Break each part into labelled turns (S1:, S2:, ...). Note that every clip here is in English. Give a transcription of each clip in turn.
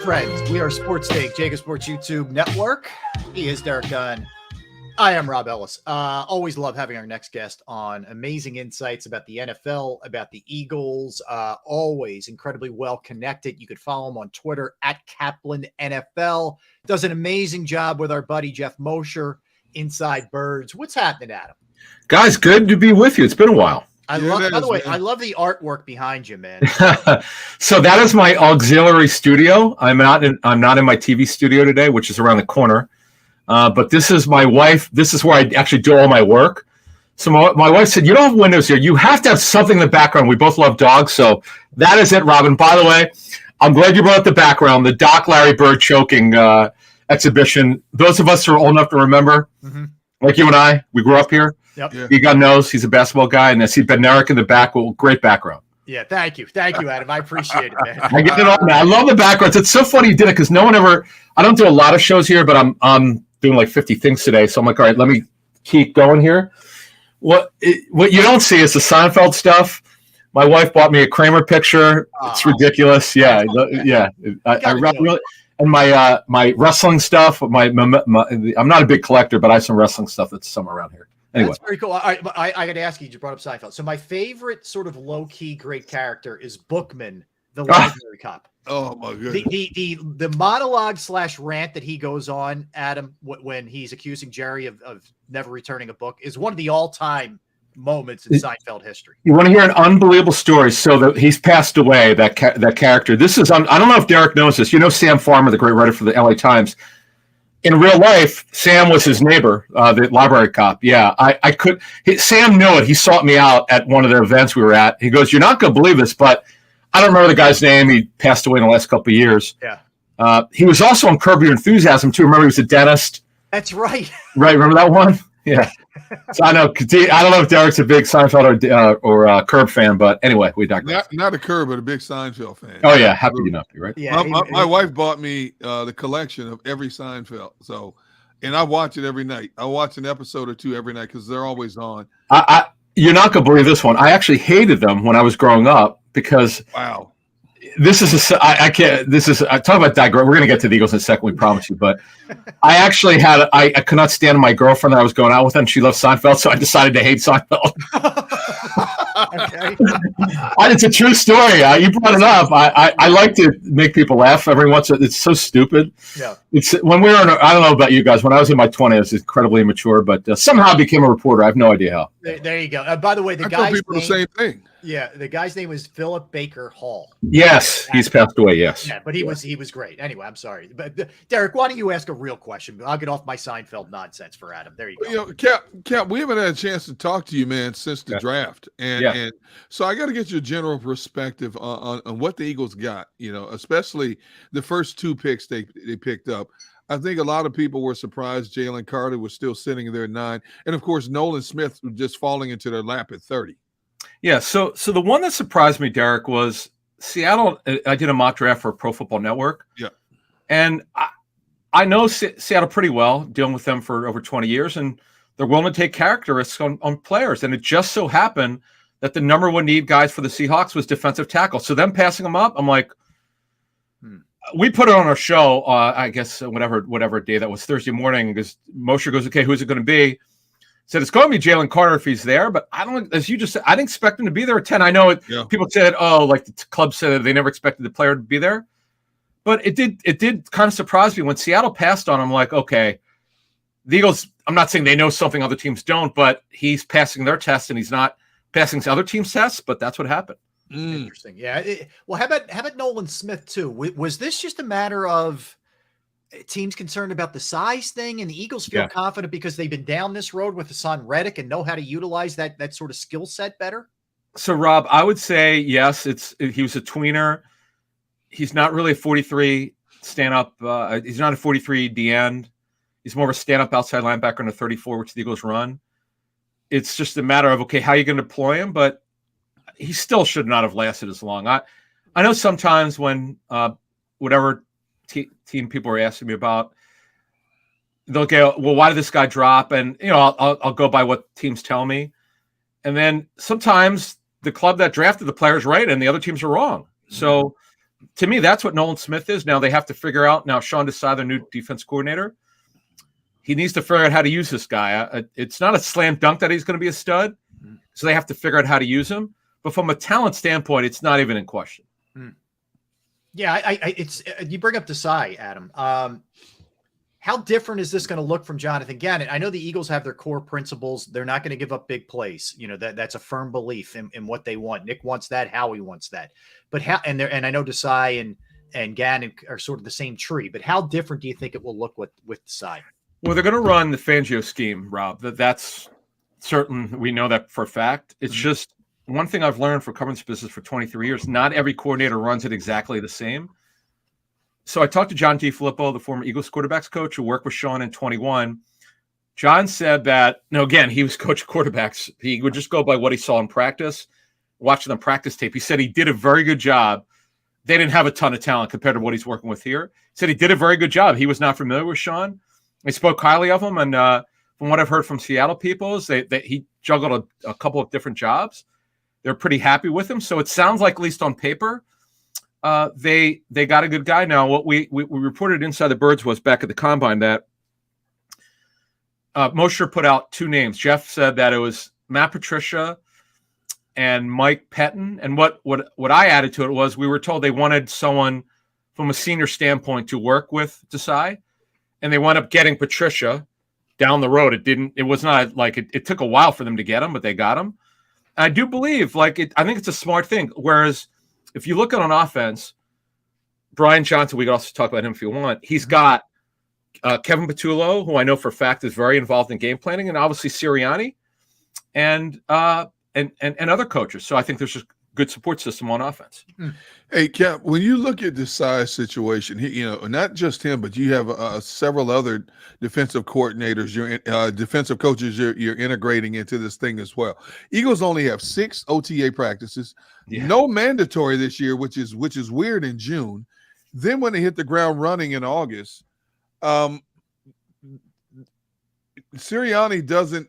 S1: Friends, we are Sports Take, JAKIB Sports YouTube Network. He is Derek Dunn. I am Rob Ellis. Always love having our next guest on. Amazing insights about the NFL, about the Eagles. Always incredibly well connected. You could follow him on Twitter at Caplan NFL. Does an amazing job with our buddy Jeff Mosher, Inside Birds. What's happening, Adam?
S2: Guys, good to be with you. It's been a while.
S1: By the way, I love the artwork behind you, man.
S2: So that is my auxiliary studio. I'm not in my TV studio today, which is around the corner. But this is my wife. This is where I actually do all my work. So my wife said, "You don't have windows here. You have to have something in the background." We both love dogs, so that is it, Robin. By the way, I'm glad you brought up the background. The Doc Larry Bird choking exhibition. Those of us who are old enough to remember, like you and I, we grew up here.
S1: Yep.
S2: Yeah. You got knows he's a basketball guy, and I see Ben Eric in the back. Well, great background.
S1: Yeah, thank you, Adam. I appreciate it, man.
S2: I get it all, man. I love the backgrounds. It's so funny you did it because no one ever. I don't do a lot of shows here, but I'm doing like 50 things today. So I'm like, all right, let me keep going here. What you don't see is the Seinfeld stuff. My wife bought me a Kramer picture. It's ridiculous. Yeah, yeah. I really. And my wrestling stuff. I'm not a big collector, but I have some wrestling stuff that's somewhere around here. Anyway.
S1: That's very cool. I got to ask you. You brought up Seinfeld. So my favorite sort of low key great character is Bookman, the library cop.
S3: Oh my goodness!
S1: The monologue / rant that he goes on, Adam, when he's accusing Jerry of never returning a book, is one of the all-time moments in Seinfeld history.
S2: You want to hear an unbelievable story? So he's passed away. That character. This is I don't know if Derek knows this. You know Sam Farmer, the great writer for the LA Times. In real life, Sam was his neighbor, the library cop. Yeah, Sam knew it. He sought me out at one of the events we were at. He goes, "You're not going to believe this, but." I don't remember the guy's name. He passed away in the last couple of years.
S1: Yeah.
S2: He was also on Curb Your Enthusiasm, too. Remember, he was a dentist.
S1: That's right.
S2: Right. Remember that one? Yeah. So I know. I don't know if Derek's a big Seinfeld or Curb fan, but anyway, we digress.
S3: Not a Curb, but a big Seinfeld fan.
S2: Oh, yeah. Happy enough, right?
S3: Yeah. My wife bought me the collection of every Seinfeld. So, and I watch it every night. I watch an episode or two every night because they're always on.
S2: You're not going to believe this one. I actually hated them when I was growing up. Because this is I talk about digress. We're going to get to the Eagles in a second, we promise you. But I actually I could not stand my girlfriend that I was going out with, and she loved Seinfeld, so I decided to hate Seinfeld.
S1: Okay.
S2: It's a true story. You brought it up. I like to make people laugh every once. It's so stupid.
S1: Yeah.
S2: It's when we were I don't know about you guys. When I was in my 20s, I was incredibly immature, but somehow I became a reporter. I have no idea how.
S1: There you go. By the way,
S3: I tell people the same thing.
S1: Yeah, the guy's name was Philip Baker Hall.
S2: Yes, he's passed away. Yes.
S1: Yeah, but he was great. Anyway, I'm sorry, but Derek, why don't you ask a real question? I'll get off my Seinfeld nonsense for Adam. There you go.
S3: You know, Cap, we haven't had a chance to talk to you, man, since the draft, and so I got to get your general perspective on what the Eagles got. You know, especially the first two picks they picked up. I think a lot of people were surprised Jalen Carter was still sitting there at 9, and of course Nolan Smith was just falling into their lap at 30.
S2: Yeah, so the one that surprised me, Derek, was Seattle. I did a mock draft for Pro Football Network.
S3: Yeah.
S2: And I know Seattle pretty well, dealing with them for over 20 years, and they're willing to take character risks on players. And it just so happened that the number one need guys for the Seahawks was defensive tackle. So them passing them up, I'm like, we put it on our show, I guess, whatever day that was, Thursday morning, because Mosher goes, okay, who's it going to be? Said it's going to be Jalen Carter if he's there, but I don't. As you just said, I didn't expect him to be there at 10. I know it. Yeah. People said, "Oh, like the club said they never expected the player to be there," but it did kind of surprise me when Seattle passed on him. Like, okay, the Eagles. I'm not saying they know something other teams don't, but he's passing their test and he's not passing other teams' tests. But that's what happened.
S1: Interesting. Yeah. Well, how about Nolan Smith too? Was this just a matter of teams concerned about the size thing, and the Eagles feel confident because they've been down this road with Hassan Reddick and know how to utilize that sort of skill set better?
S2: So, Rob, I would say yes. He was a tweener. He's not really a 43 stand-up. He's not a 43 D end. He's more of a stand-up outside linebacker in a 34, which the Eagles run. It's just a matter of, okay, how are you going to deploy him? But he still should not have lasted as long. I know sometimes when whatever team people are asking me about, they'll go, well, why did this guy drop? And, I'll go by what teams tell me. And then sometimes the club that drafted the player is right and the other teams are wrong. So to me, that's what Nolan Smith is. Now they have to figure out. Now Sean Desai, the new defense coordinator, he needs to figure out how to use this guy. It's not a slam dunk that he's going to be a stud, so they have to figure out how to use him. But from a talent standpoint, it's not even in question.
S1: Yeah, it's you bring up Desai, Adam. How different is this going to look from Jonathan Gannon? I know the Eagles have their core principles. They're not going to give up big plays. You know, that's a firm belief in what they want. Nick wants that. Howie wants that. But how? And I know Desai and Gannon are sort of the same tree. But how different do you think it will look with Desai?
S2: Well, they're going to run the Fangio scheme, Rob. That's certain. We know that for a fact. It's just one thing I've learned for covering this business for 23 years. Not every coordinator runs it exactly the same. So I talked to John DeFilippo, the former Eagles quarterbacks coach who worked with Sean in 21. John said that, again, he was coach of quarterbacks. He would just go by what he saw in practice, watching them practice tape. He said he did a very good job. They didn't have a ton of talent compared to what he's working with here. He said he did a very good job. He was not familiar with Sean. He spoke highly of him. And from what I've heard from Seattle people is that he juggled a couple of different jobs. They're pretty happy with him. So it sounds like, at least on paper, they got a good guy. Now, what we reported inside the Birds was back at the Combine that Mosher put out two names. Jeff said that it was Matt Patricia and Mike Pettin. And what I added to it was we were told they wanted someone from a senior standpoint to work with Desai, and they wound up getting Patricia down the road. It was not like it took a while for them to get him, but they got him. And I do believe I think it's a smart thing. Whereas if you look at on offense, Brian Johnson, we could also talk about him if you want. He's got Kevin Patullo, who I know for a fact is very involved in game planning, and obviously Sirianni, and other coaches. So I think there's a good support system on offense.
S3: Hey, Cap, when you look at the size situation, not just him, but you have several other defensive coordinators, defensive coaches you're integrating into this thing as well. Eagles only have 6 OTA practices, no mandatory this year, which is weird in June. Then when they hit the ground running in August, Sirianni doesn't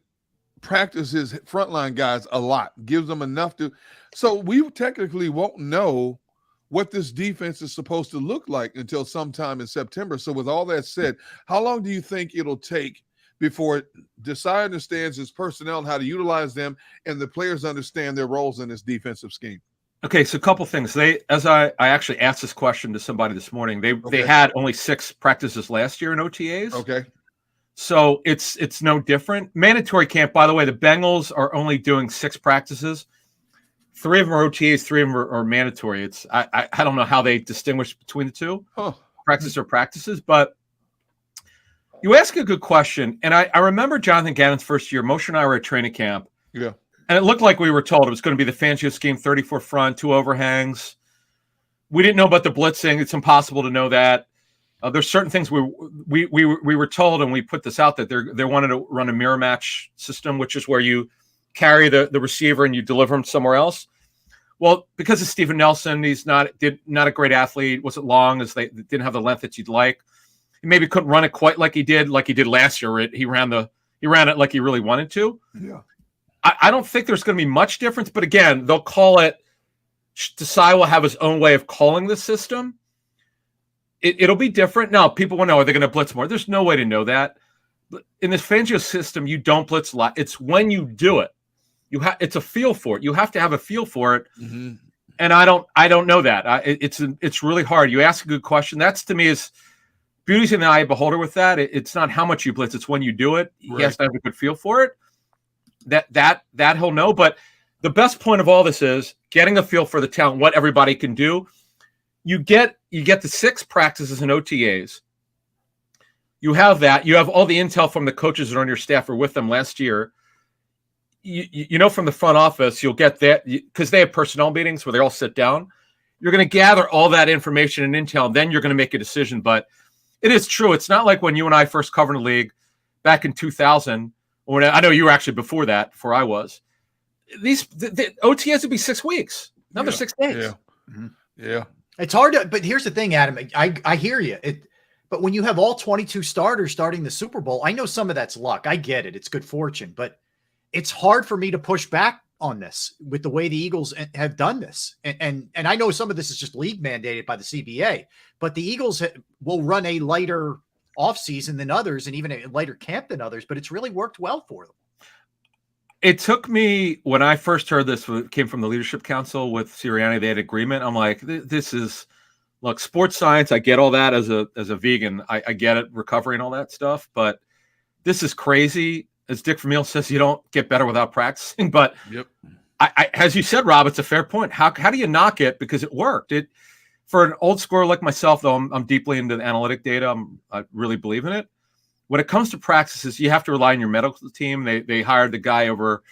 S3: practice his frontline guys a lot, gives them enough to. So we technically won't know what this defense is supposed to look like until sometime in September. So with all that said, how long do you think it'll take before Desai understands his personnel and how to utilize them, and the players understand their roles in this defensive scheme?
S2: Okay, so a couple things. As I actually asked this question to somebody this morning, they had only 6 practices last year in OTAs. Okay. So it's no different. Mandatory camp, by the way, the Bengals are only doing 6 practices. 3 of them are OTAs, 3 of them are mandatory. I don't know how they distinguish between the two. Practices or practices, but you ask a good question. And I remember Jonathan Gannon's first year. Moshe and I were at training camp. Yeah. And it looked like we were told it was going to be the Fangio scheme, 34 front, 2 overhangs. We didn't know about the blitzing. It's impossible to know that. There's certain things we were told, and we put this out, that they wanted to run a mirror match system, which is where you carry the receiver and you deliver him somewhere else. Well, because of Steven Nelson, he's not a great athlete, wasn't long, as they didn't have the length that you'd like. He maybe couldn't run it quite like he did last year. He ran it like he really wanted to. Yeah. I don't think there's going to be much difference, but again, they'll call it. Desai will have his own way of calling the system. It'll be different. Now, people will know, are they going to blitz more? There's no way to know that. In this Fangio system, you don't blitz a lot. It's when you do it. It's a feel for it. You have to have a feel for it. Mm-hmm. And I don't know that. It's really hard. You ask a good question. That's, to me, is beauty's in the eye of the beholder with that. It's not how much you blitz. It's when you do it. Right. He has to have a good feel for it. That he'll know. But the best point of all this is getting a feel for the talent, what everybody can do. You get the 6 practices and OTAs. You have that. You have all the intel from the coaches that are on your staff or with them last year. You know, from the front office, you'll get that because they have personnel meetings where they all sit down. You're going to gather all that information and intel, and then you're going to make a decision. But it is true. It's not like when you and I first covered the league back in 2000. When I know you were actually before that, I was. The OTAs would be 6 weeks, another 6 days.
S3: Yeah. Mm-hmm. Yeah.
S1: It's hard to, but here's the thing, Adam. I hear you. But when you have all 22 starters starting the Super Bowl, I know some of that's luck. I get it. It's good fortune, but it's hard for me to push back on this with the way the Eagles have done this. And I know some of this is just league mandated by the CBA, but the Eagles will run a lighter offseason than others and even a lighter camp than others, but it's really worked well for them.
S2: It took me, when I first heard this, it came from the Leadership Council with Sirianni, they had agreement. I'm like, this is, look, sports science, I get all that as a vegan. I get it, recovery and all that stuff, but this is crazy. As Dick Vermeil says, you don't get better without practicing. But
S3: yep.
S2: As you said, Rob, it's a fair point. How do you knock it? Because it worked. For an old scorer like myself, though, I'm deeply into the analytic data. I really believe in it. When it comes to practices, you have to rely on your medical team. They hired the guy over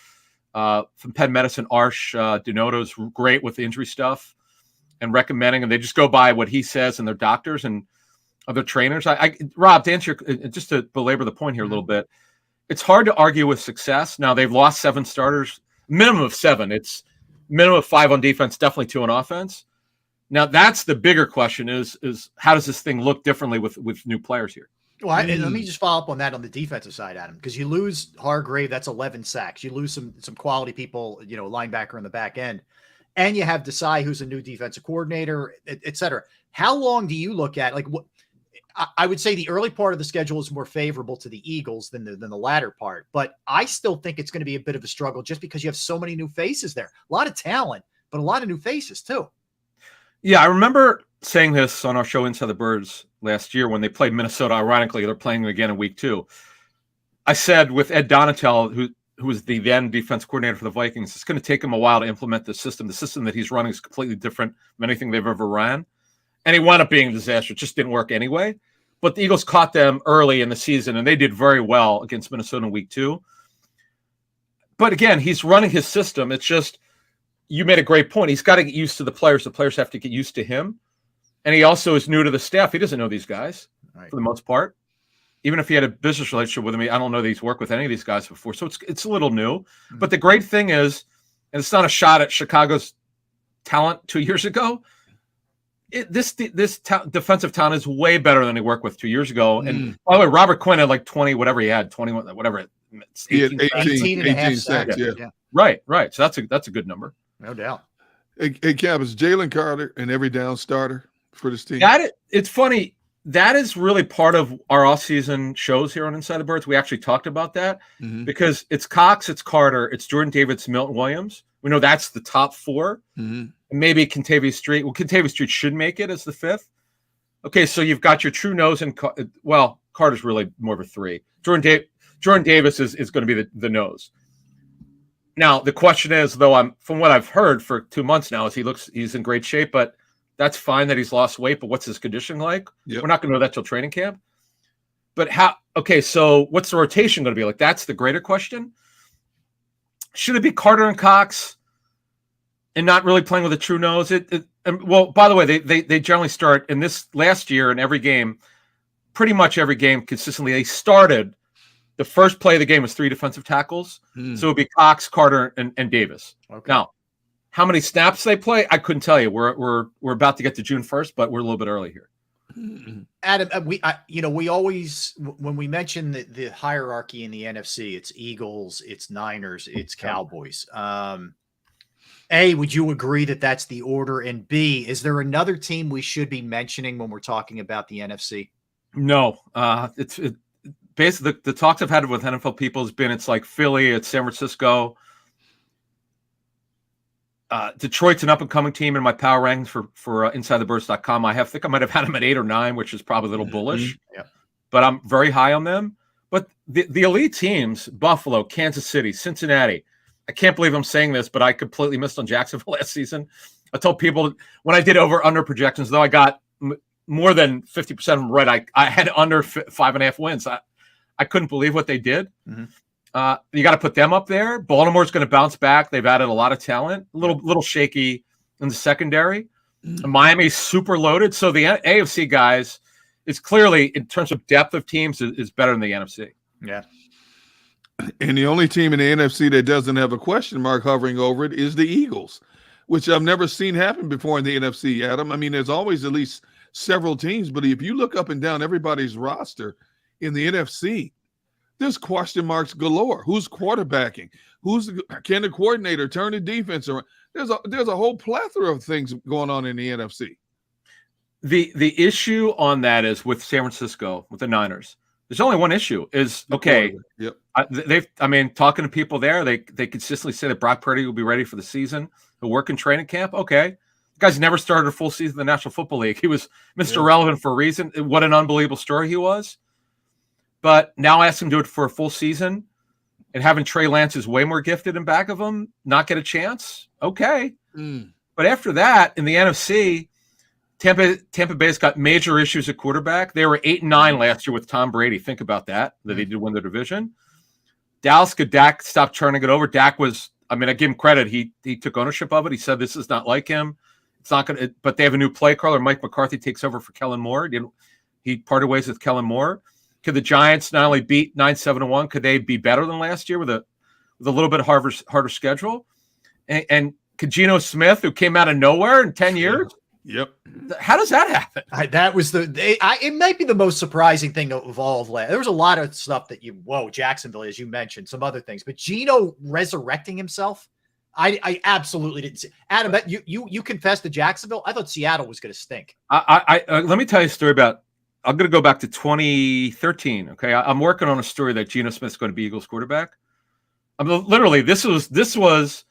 S2: from Penn Medicine, Arsh Denoto's great with the injury stuff and recommending, and they just go by what he says and their doctors and other trainers. Rob, to answer, just to belabor the point here a little bit, it's hard to argue with success. Now, they've lost 7 starters, minimum of 7. It's minimum of 5 on defense, definitely 2 on offense. Now, that's the bigger question is how does this thing look differently with new players here?
S1: Well, let me just follow up on that on the defensive side, Adam, because you lose Hargrave, that's 11 sacks. You lose some quality people, linebacker in the back end, and you have Desai, who's a new defensive coordinator, et cetera. How long do you look at? Like, what I would say the early part of the schedule is more favorable to the Eagles than the latter part, but I still think it's going to be a bit of a struggle just because you have so many new faces there. A lot of talent, but a lot of new faces too.
S2: Yeah, I remember saying this on our show Inside the Birds last year when they played Minnesota. Ironically, they're playing them again in week 2. I said with Ed Donatel, who was the then defense coordinator for the Vikings, it's going to take him a while to implement the system. The system that he's running is completely different from anything they've ever ran. And he wound up being a disaster. It just didn't work anyway. But the Eagles caught them early in the season, and they did very well against Minnesota in week 2. But again, he's running his system. It's just, you made a great point. He's got to get used to the players. The players have to get used to him. And he also is new to the staff. He doesn't know these guys for the most part. Even if he had a business relationship with them, I don't know that he's worked with any of these guys before. So it's a little new. Mm-hmm. But the great thing is, and it's not a shot at Chicago's talent 2 years ago, this defensive talent is way better than he worked with 2 years ago. And by the way, Robert Quinn had like 20, whatever he had, 21, whatever.
S1: 18 and a half sacks.
S3: Yeah.
S2: Right. So that's a good number.
S1: No doubt.
S3: Hey, Cap, is Jalen Carter an every down starter for this team?
S2: It's funny. That is really part of our off-season shows here on Inside the Birds. We actually talked about that because it's Cox, it's Carter, it's Jordan Davis, Milton Williams. We know that's the top 4. And maybe Kentavious Street. Well, Kentavious Street should make it as the 5th. Okay, so you've got your true nose, and Carter's really more of a 3. Jordan Davis is going to be the nose. Now the question is, though, from what I've heard for 2 months now, is he's in great shape, but that's fine that he's lost weight. But what's his conditioning like? Yep. We're not going to know that till training camp. But so what's the rotation going to be like? That's the greater question. Should it be Carter and Cox and not really playing with a true nose? Well, by the way, they generally start in this last year in every game, pretty much every game consistently. They started the first play of the game was 3 defensive tackles. So it would be Cox, Carter, and Davis. Okay. Now, how many snaps they play, I couldn't tell you. We're about to get to June 1st, but we're a little bit early here.
S1: Adam, we always, when we mention the hierarchy in the NFC, it's Eagles, it's Niners, it's Cowboys. A, would you agree that that's the order? And B, is there another team we should be mentioning when we're talking about the NFC?
S2: No, basically the talks I've had with NFL people has been, it's like Philly, it's San Francisco. Detroit's an up-and-coming team in my power rankings for InsideTheBirds.com. I think I might have had them at 8 or 9, which is probably a little bullish. Yeah. But I'm very high on them. But the elite teams, Buffalo, Kansas City, Cincinnati, I can't believe I'm saying this, but I completely missed on Jacksonville last season. I told people when I did over-under projections, though I got more than 50% of them right, I had under 5.5 wins. I couldn't believe what they did. You got to put them up there. Baltimore's going to bounce back. They've added a lot of talent. A little shaky in the secondary. Miami's super loaded. So the AFC guys is clearly, in terms of depth of teams, is better than the NFC.
S1: Yeah.
S3: And the only team in the NFC that doesn't have a question mark hovering over it is the Eagles, which I've never seen happen before in the NFC, Adam. I mean, there's always at least several teams, but if you look up and down everybody's roster in the NFC, there's question marks galore. Who's quarterbacking? Can the coordinator turn the defense around? There's a whole plethora of things going on in the NFC.
S2: The issue on that is with San Francisco, with the Niners. There's only one issue. Is okay.
S3: Yep.
S2: Talking to people there, they consistently say that Brock Purdy will be ready for the season. He'll work in training camp. Okay, the guy's never started a full season in the National Football League. He was Mr. Relevant for a reason. What an unbelievable story he was. But now ask him to do it for a full season, and having Trey Lance, who's way more gifted in back of him, not get a chance. Okay, but after that, in the NFC. Tampa Bay's got major issues at quarterback. They were 8-9 last year with Tom Brady. Think about that they did win their division. Dallas, could Dak stop turning it over? Dak was, I give him credit. He took ownership of it. He said this is not like him. It's not going to, but they have a new play caller. Mike McCarthy takes over for Kellen Moore. He parted ways with Kellen Moore. Could the Giants not only beat 9-7-1, could they be better than last year with a little bit harder schedule? And could Geno Smith, who came out of nowhere in 10 years?
S3: Yep.
S2: How does that happen?
S1: That was it might be the most surprising thing of all of last. There was a lot of stuff that Jacksonville, as you mentioned, some other things, but Geno resurrecting himself, I absolutely didn't see. Adam, you confessed to Jacksonville. I thought Seattle was going to stink.
S2: Let me tell you a story about. I'm going to go back to 2013. Okay, I'm working on a story that Geno Smith's going to be Eagles quarterback. Literally, this was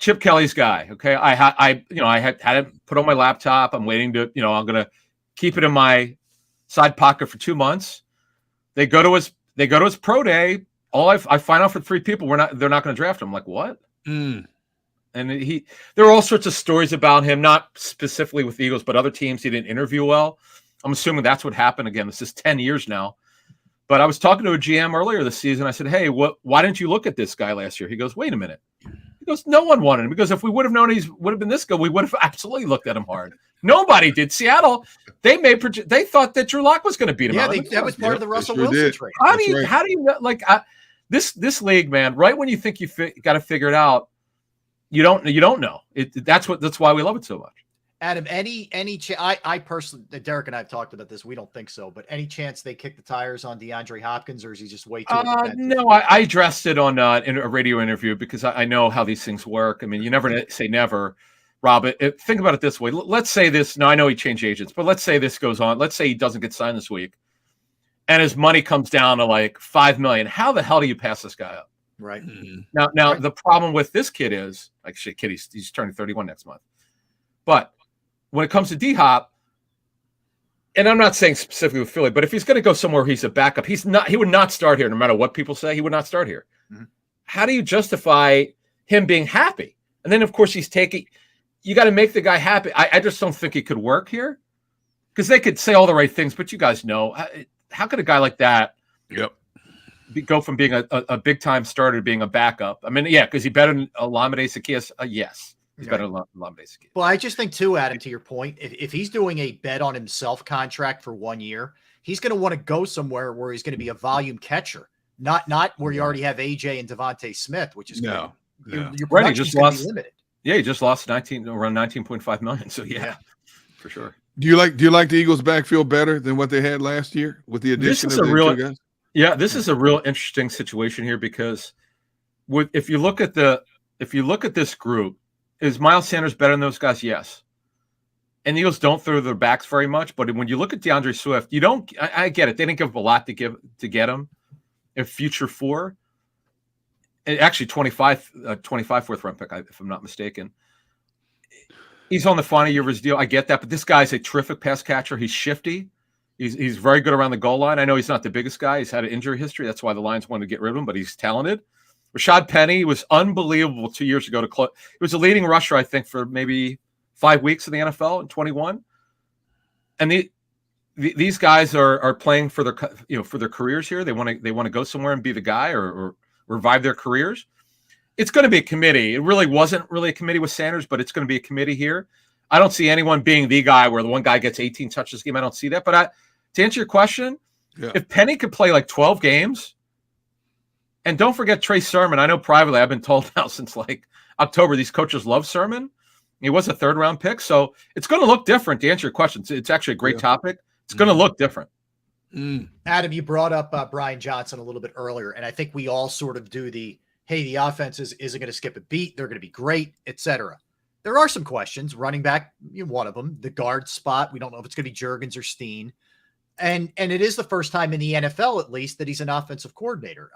S2: Chip Kelly's guy. Okay. I had it put on my laptop. I'm waiting to, I'm going to keep it in my side pocket for 2 months. They go to his pro day. I find out for 3 people, they're not going to draft him. I'm like, what? And there are all sorts of stories about him, not specifically with the Eagles, but other teams. He didn't interview well. I'm assuming that's what happened. Again, this is 10 years now. But I was talking to a GM earlier this season. I said, hey, why didn't you look at this guy last year? He goes, wait a minute. He goes, no one wanted him. Because if we would have known he would have been this good, we would have absolutely looked at him hard. Nobody did. Seattle, they thought that Drew Lock was going to beat him.
S1: Yeah, that was part of the Russell Wilson trade.
S2: How do you know, this league, man? Right when you think you got to figure it out, you don't know. That's why we love it so much.
S1: Adam, any I personally, Derek and I have talked about this. We don't think so, but any chance they kick the tires on DeAndre Hopkins, or is he just way too?
S2: No, I addressed it on in a radio interview because I know how these things work. You never say never, Rob. Think about it this way. Let's say this. Now I know he changed agents, but let's say this goes on. Let's say he doesn't get signed this week, and his money comes down to like $5 million. How the hell do you pass this guy up?
S1: Right.
S2: Now right. The problem with this kid is he's turning 31 next month, but when it comes to D-Hop, and I'm not saying specifically with Philly, but if he's going to go somewhere, he's a backup. He would not start here, no matter what people say. He would not start here. Mm-hmm. How do you justify him being happy? And then, of course, you got to make the guy happy. I just don't think he could work here because they could say all the right things, but you guys know, how could a guy like that go from being a big-time starter to being a backup? Because he better than Olamide Zaccheaus? Yes. He's better than Olamide.
S1: Well, I just think too, Adam, to your point, if he's doing a bet on himself contract for 1 year, he's going to want to go somewhere where he's going to be a volume catcher, not where you already have AJ and Devontae Smith, which is your
S2: right. He just lost.
S1: Limited.
S2: Yeah, he just lost around 19.5 million. So yeah, for sure.
S3: Do you like the Eagles' backfield better than what they had last year with the addition of the two guys?
S2: Yeah, this is a real interesting situation here because if you look at this group. Is Miles Sanders better than those guys? Yes. And the Eagles don't throw their backs very much, but when you look at DeAndre Swift, you don't. I get it. They didn't give up a lot to get him. In future 4, and actually 25 fourth round pick, if I'm not mistaken. He's on the final year of his deal. I get that, but this guy's a terrific pass catcher. He's shifty. He's very good around the goal line. I know he's not the biggest guy. He's had an injury history. That's why the Lions wanted to get rid of him, but he's talented. Rashad Penny was unbelievable 2 years ago. He was a leading rusher, I think, for maybe 5 weeks in the NFL in 21. And these guys are playing for their careers here. They want to go somewhere and be the guy or revive their careers. It's going to be a committee. It really wasn't really a committee with Sanders, but it's going to be a committee here. I don't see anyone being the guy where the one guy gets 18 touches a game. I don't see that. But to answer your question, if Penny could play like 12 games. And don't forget Trey Sermon. I know privately I've been told now since like October these coaches love Sermon. He was a 3rd-round pick, so it's going to look different. To answer your question, it's actually a great topic. It's going to look different.
S1: Adam, you brought up Brian Johnson a little bit earlier, and I think we all sort of do the hey, the offense isn't going to skip a beat. They're going to be great, etc. There are some questions. Running back, one of them, the guard spot. We don't know if it's going to be Juergens or Steen. And it is the first time in the NFL, at least, that he's an offensive coordinator.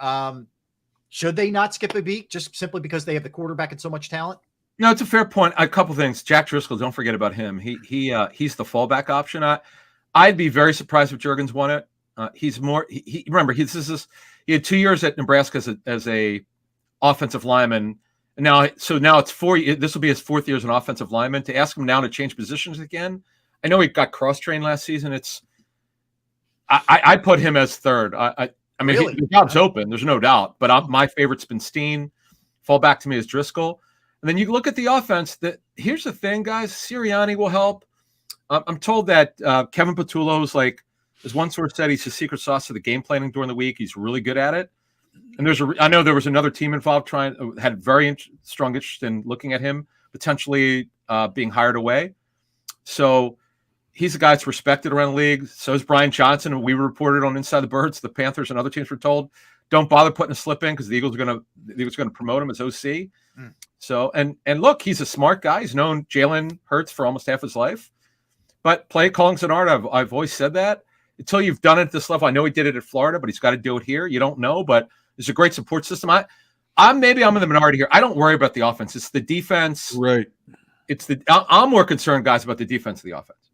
S1: Should they not skip a beat just simply because they have the quarterback and so much talent?
S2: No, it's a fair point. A couple things. Jack Driscoll, don't forget about him. He's the fallback option. I'd be very surprised if Juergens won it. He's more. Remember he had 2 years at Nebraska as a offensive lineman. Now it's 4. This will be his 4th year as an offensive lineman. To ask him now to change positions again, I know he got cross-trained last season. I put him as third. I mean, really? The job's open. There's no doubt. But my favorite's been Steen. Fall back to me is Driscoll. And then you look at the offense. Here's the thing, guys. Sirianni will help. I'm told that Kevin Patullo's as one source said, he's the secret sauce to the game planning during the week. He's really good at it. And I know there was another team involved had very strong interest in looking at him potentially being hired away. So he's a guy that's respected around the league. So is Brian Johnson. And we reported on Inside the Birds, the Panthers and other teams were told, don't bother putting a slip in because the Eagles are going to promote him as OC. So and look, he's a smart guy. He's known Jalen Hurts for almost half his life. But play calling's an art. I've always said that. Until you've done it at this level, I know he did it at Florida, but he's got to do it here. You don't know, but there's a great support system. I'm in the minority here. I don't worry about the offense. It's the defense.
S3: Right.
S2: I'm more concerned, guys, about the defense of the offense.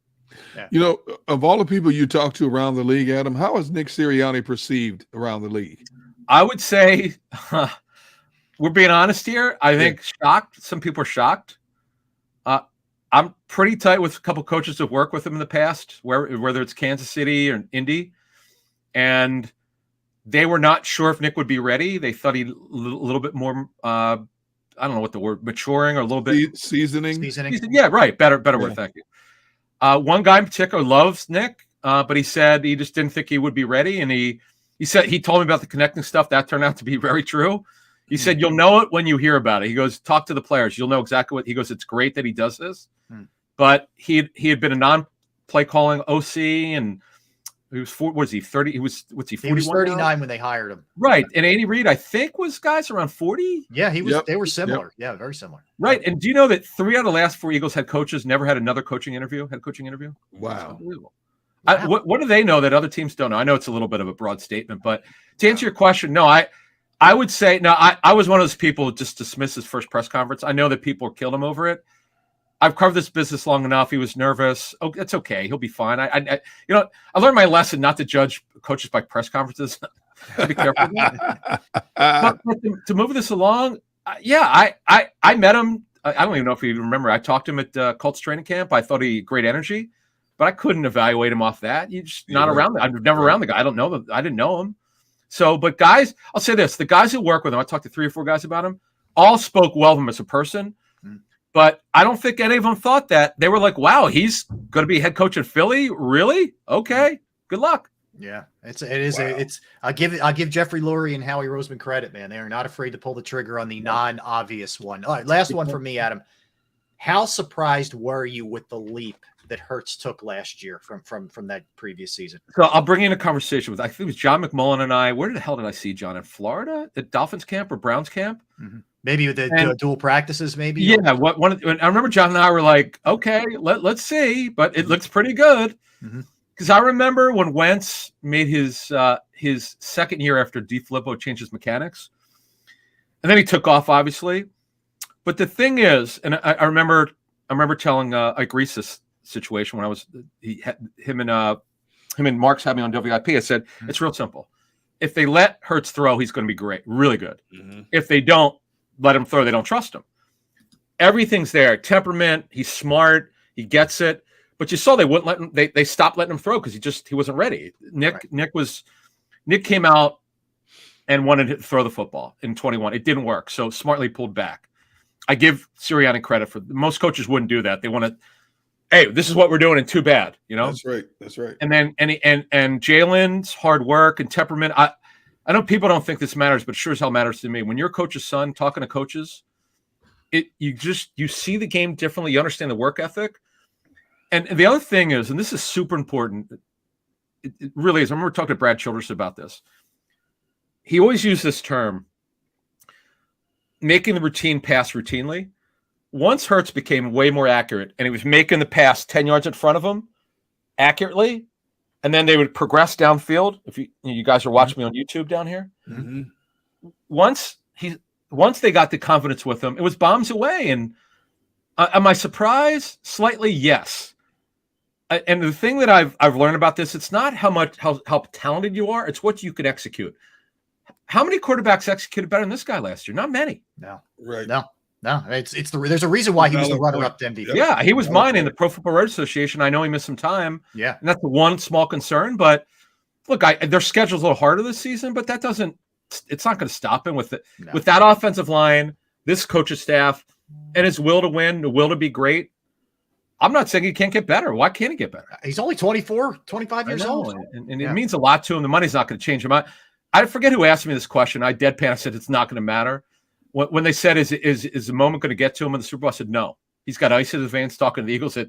S3: Yeah. Of all the people you talk to around the league, Adam, how is Nick Sirianni perceived around the league?
S2: I would say we're being honest here. I think shocked. Some people are shocked. I'm pretty tight with a couple coaches who've worked with him in the past, whether it's Kansas City or Indy, and they were not sure if Nick would be ready. They thought he'd a little bit more, I don't know what the word, maturing or a little bit
S3: seasoning.
S2: Yeah, right. Better word. Thank you. One guy in particular loves Nick, but he said he just didn't think he would be ready, and he said he told me about the connecting stuff. That turned out to be very true. He said, you'll know it when you hear about it. He goes, talk to the players. You'll know exactly what he goes. It's great that he does this, but he had been a non-play calling OC, and he was 30? He was 41?
S1: He was 39 now? When they hired him.
S2: Right. And Andy Reid, I think, was guys around 40.
S1: Yeah, he was. Yep. They were similar. Yep. Yeah, very similar.
S2: Right. And do you know that 3 out of the last 4 Eagles head coaches never had another coaching interview?
S3: Wow.
S2: Unbelievable. Wow. What do they know that other teams don't know? I know it's a little bit of a broad statement, but to answer your question, no, I would say, no, I was one of those people who just dismissed his first press conference. I know that people killed him over it. I've covered this business long enough. He was nervous. Oh, it's okay. He'll be fine. I learned my lesson not to judge coaches by press conferences. To be careful. but to move this along, I met him. I don't even know if you remember. I talked to him at Colts training camp. I thought he had great energy, but I couldn't evaluate him off that. You're just not around. I'm never around the guy. I don't know them. I didn't know him. So, but guys, I'll say this: the guys who work with him, I talked to 3 or 4 guys about him, all spoke well of him as a person. But I don't think any of them thought that. They were like, wow, he's going to be head coach in Philly? Really? Okay. Good luck.
S1: Yeah, I'll give Jeffrey Lurie and Howie Roseman credit, man. They are not afraid to pull the trigger on the non-obvious one. All right, last one from me, Adam. How surprised were you with the leap that Hurts took last year from that previous season?
S2: So I'll bring in a conversation with, I think it was John McMullen and I. Where the hell did I see John? In Florida? At Dolphins camp or Browns camp?
S1: Mm-hmm. Maybe with the dual practices, maybe?
S2: Yeah. I remember John and I were like, okay, let's see, but it looks pretty good. Because I remember when Wentz made his second year after DeFilippo changed his mechanics. And then he took off, obviously. But the thing is, and I remember telling Ike Reese this situation when I was him and Marks had me on WIP. I said, it's real simple. If they let Hurts throw, he's going to be great, really good. If they don't let him throw, they don't trust him. Everything's there. Temperament. He's smart. He gets it. But you saw they wouldn't let him. They stopped letting him throw because he wasn't ready. Nick came out and wanted to throw the football in 21. It didn't work. So smartly pulled back. I give Sirianni credit for most coaches wouldn't do that. They want to, hey, this is what we're doing and too bad, you know?
S3: That's right.
S2: And then and Jalen's hard work and temperament. I know people don't think this matters, but it sure as hell matters to me. When you're a coach's son, talking to coaches, you see the game differently. You understand the work ethic. And the other thing is, and this is super important, it really is. I remember talking to Brad Childress about this. He always used this term. making the routine pass routinely. Once Hurts became way more accurate and he was making the pass 10 yards in front of him accurately, and then they would progress downfield. If you guys are watching me on YouTube down here, once they got the confidence with him, it was bombs away. And am I surprised? Slightly, yes. And the thing that I've learned about this, it's not how talented you are, it's what you can execute. How many quarterbacks executed better than this guy last year? Not many.
S1: No,
S3: Right.
S1: No. There's a reason why he was the runner-up to MVP.
S2: Yeah, he was mine in the Pro Football Writers Association. I know he missed some time.
S1: Yeah,
S2: and that's the one small concern. But look, their schedule's a little harder this season, but that doesn't. It's not going to stop him with it. No. With that offensive line, this coaching staff, and his will to win, the will to be great. I'm not saying he can't get better. Why can't he get better?
S1: He's only 24, 25 years old.
S2: And it means a lot to him. The money's not going to change him. I forget who asked me this question. I deadpan. I said it's not going to matter. When they said, is the moment going to get to him in the Super Bowl? I said, no. He's got ice in his veins talking to the Eagles. I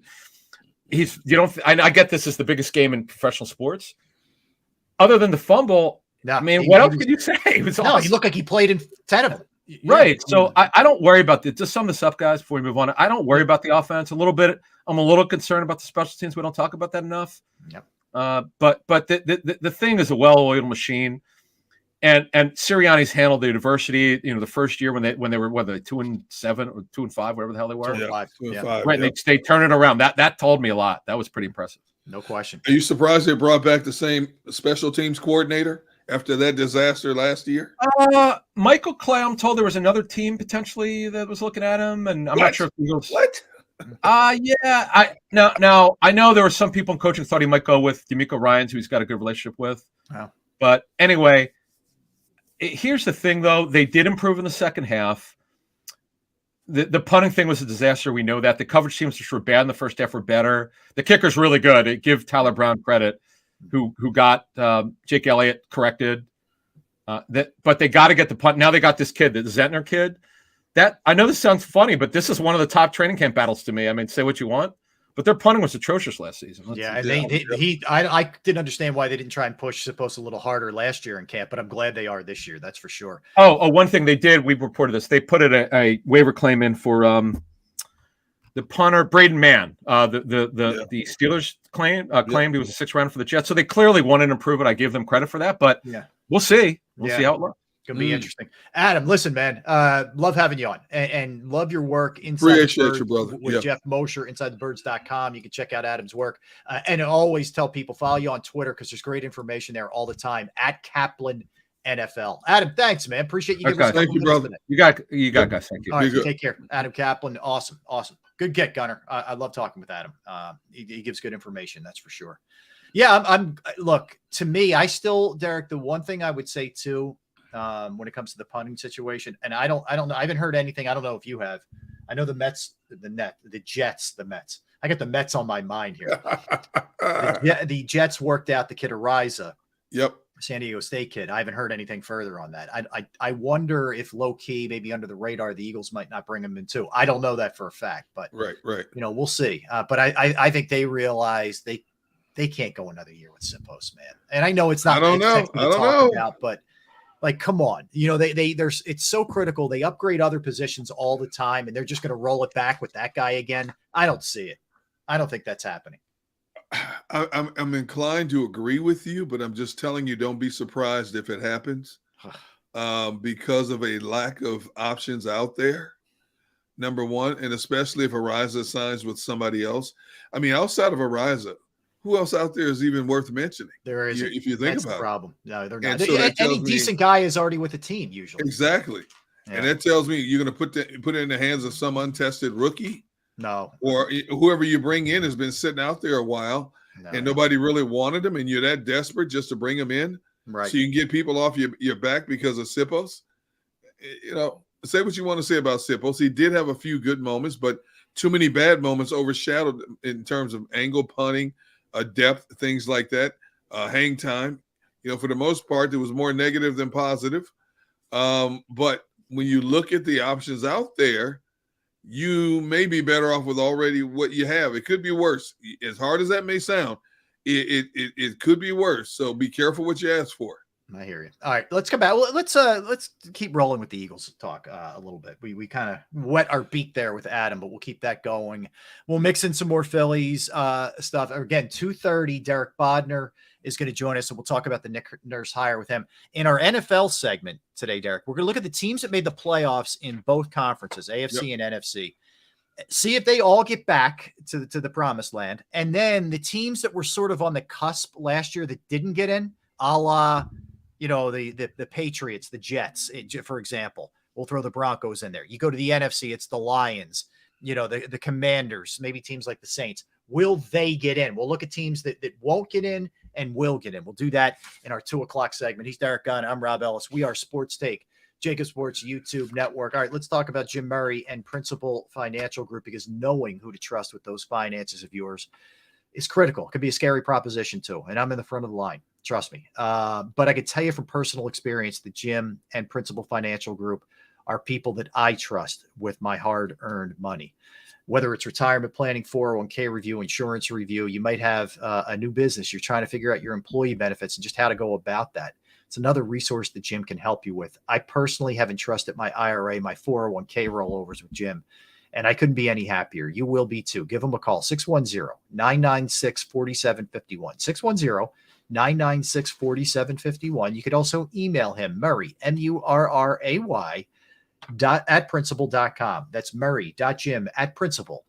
S2: get this is the biggest game in professional sports. Other than the fumble, what else could you say? He was awesome.
S1: He looked like he played in 10 of them.
S2: Right. So I don't worry about this. Just sum this up, guys, before we move on. I don't worry about the offense a little bit. I'm a little concerned about the special teams. We don't talk about that enough.
S1: Yep.
S2: But the thing is a well-oiled machine. And Sirianni's handled the adversity, the first year when they were 2-7 or 2-5, whatever the hell they were.
S3: 2-5.
S2: Right. Yep. They turn it around. That told me a lot. That was pretty impressive.
S1: No question.
S3: Are you surprised they brought back the same special teams coordinator after that disaster last year?
S2: Michael Clay, I'm told there was another team potentially that was looking at him, and I'm not sure if the Eagles.
S3: What?
S2: Yeah. Now I know there were some people in coaching thought he might go with D'Amico Ryans, who he's got a good relationship with.
S1: Wow.
S2: But anyway. Here's the thing, though. They did improve in the second half. The punting thing was a disaster. We know that. The coverage teams were bad in the first half were better. The kicker's really good. Give Tyler Brown credit, who got Jake Elliott corrected. But they got to get the punt. Now they got this kid, the Zentner kid. That I know this sounds funny, but this is one of the top training camp battles to me. I mean, say what you want. But their punting was atrocious last season.
S1: I didn't understand why they didn't try and push Siposs a little harder last year in camp, but I'm glad they are this year. That's for sure.
S2: One thing they did, we reported this. They put a waiver claim in for the punter Braden Mann. The Steelers claimed he was a 6th rounder for the Jets, so they clearly wanted to improve it. I give them credit for that, but we'll see. We'll see how it looks.
S1: Gonna be interesting. Adam, listen, man, love having you on and love your work inside
S3: your brother
S1: with Jeff Mosher, InsideTheBirds.com. You can check out Adam's work. And always tell people, follow you on Twitter because there's great information there all the time at Caplan NFL. Adam, thanks, man. Appreciate you.
S3: Thank you, brother.
S2: You got guys. Thank you.
S1: All right, take care. Adam Caplan. Awesome. Good get, Gunner. I love talking with Adam. He gives good information. That's for sure. Yeah. I'm look, to me, Derek, the one thing I would say too, when it comes to the punting situation. And I don't know. I haven't heard anything. I don't know if you have. I know the Mets, the Jets. I got the Mets on my mind here. The Jets worked out the kid Ariza.
S3: Yep.
S1: San Diego State kid. I haven't heard anything further on that. I wonder if low key, maybe under the radar, the Eagles might not bring him in too. I don't know that for a fact, but
S3: right.
S1: We'll see. But I think they realize they can't go another year with Siposs, man. And I know it's not.
S3: I don't know.
S1: About, but like, come on, it's so critical. They upgrade other positions all the time, and they're just going to roll it back with that guy again. I don't see it. I don't think that's happening.
S3: I'm inclined to agree with you, but I'm just telling you, don't be surprised if it happens because of a lack of options out there. Number one, and especially if Ariza signs with somebody else. I mean, outside of Ariza, who else out there is even worth mentioning?
S1: There is.
S3: If you think
S1: that's
S3: about
S1: the problem. No, they're
S3: and
S1: not.
S3: so
S1: Any decent guy is already with the team usually.
S3: Exactly. Yeah. And that tells me you're going to put it in the hands of some untested rookie.
S1: No.
S3: Or whoever you bring in has been sitting out there a while and nobody really wanted him, and you're that desperate just to bring him in.
S1: Right.
S3: So you can get people off your back because of Siposs. Say what you want to say about Siposs. He did have a few good moments, but too many bad moments overshadowed in terms of angle punting, depth, things like that, hang time. For the most part, it was more negative than positive. But when you look at the options out there, you may be better off with already what you have. It could be worse. As hard as that may sound, it could be worse. So be careful what you ask for.
S1: I hear you. All right, let's come back. Well, let's keep rolling with the Eagles talk a little bit. We kind of wet our beak there with Adam, but we'll keep that going. We'll mix in some more Phillies stuff. Again, 2:30, Derek Bodner is going to join us, and we'll talk about the Nick Nurse hire with him. In our NFL segment today, Derek, we're going to look at the teams that made the playoffs in both conferences, AFC and NFC. See if they all get back to the promised land. And then the teams that were sort of on the cusp last year that didn't get in, a la the Patriots, the Jets, for example. We'll throw the Broncos in there. You go to the NFC, it's the Lions, the Commanders, maybe teams like the Saints. Will they get in? We'll look at teams that won't get in and will get in. We'll do that in our 2:00 segment. He's Derek Gunn. I'm Rob Ellis. We are Sports Take, JAKIB Sports YouTube Network. All right, let's talk about Jim Murray and Principal Financial Group, because knowing who to trust with those finances of yours is critical. It could be a scary proposition too. And I'm in the front of the line. Trust me. But I can tell you from personal experience that Jim and Principal Financial Group are people that I trust with my hard-earned money. Whether it's retirement planning, 401k review, insurance review, you might have a new business. You're trying to figure out your employee benefits and just how to go about that. It's another resource that Jim can help you with. I personally have entrusted my IRA, my 401k rollovers with Jim, and I couldn't be any happier. You will be too. Give him a call, 610-996-4751, 610-996-4751. You could also email him, Murray, MURRAY, @principal.com. That's murray.jim@principal.com.